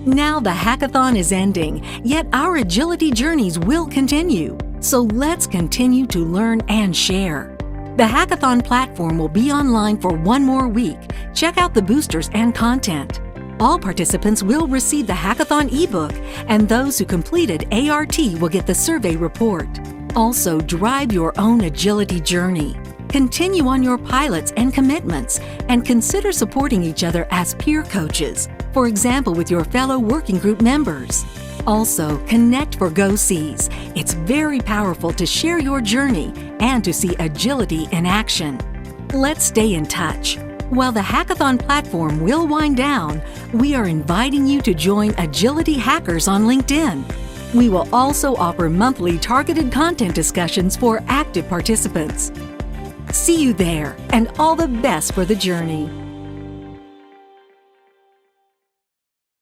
Now the hackathon is ending, yet our agility journeys will continue. So let's continue to learn and share. The hackathon platform will be online for one more week. Check out the boosters and content. All participants will receive the hackathon ebook, and those who completed ART will get the survey report. Also, drive your own agility journey. Continue on your pilots and commitments, and consider supporting each other as peer coaches, for example with your fellow working group members. Also, connect for GoSees. It's very powerful to share your journey and to see agility in action. Let's stay in touch. While the hackathon platform will wind down, we are inviting you to join Agility Hackers on LinkedIn. We will also offer monthly targeted content discussions for active participants. See you there, and all the best for the journey.